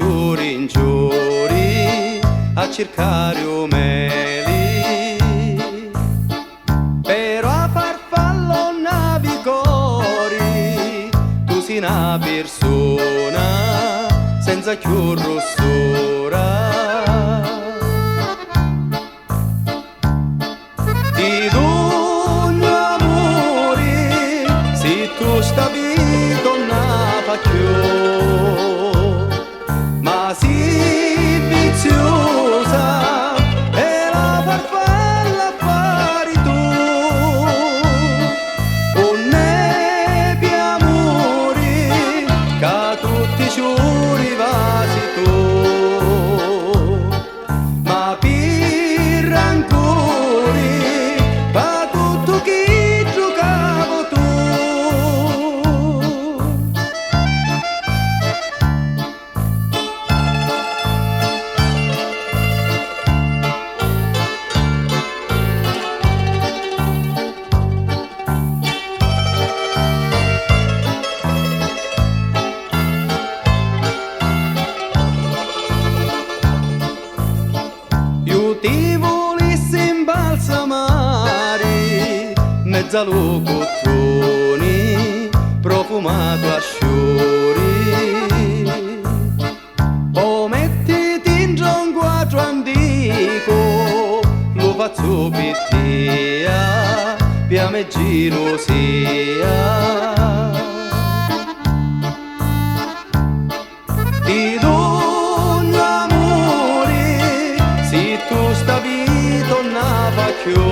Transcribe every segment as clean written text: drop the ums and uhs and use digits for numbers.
ciuri in ciuri a cercare umeli, però a farfallo navigori tu sei una persona senza più rossura. Ti dogno amore se tu stavi tornava più, ma si viziosa e la farfalla fari tu, un nebbie amore che tutti i giorni vasi tu, ma per rancori va tutto chi giocavo tu. Io ti volessi imbalsamare mezza locuzioni profumato a sciori, o mettiti in un quadro antico, lo faccio per te, via me gelosia. Ti dogno amore se tu stavi tornava più,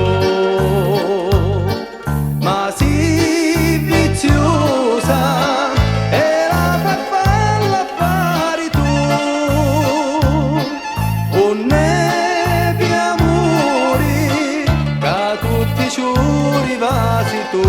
ma si viziosa e la farfalla fari tu, un nebbie amore che tutti i giorni vasi tu.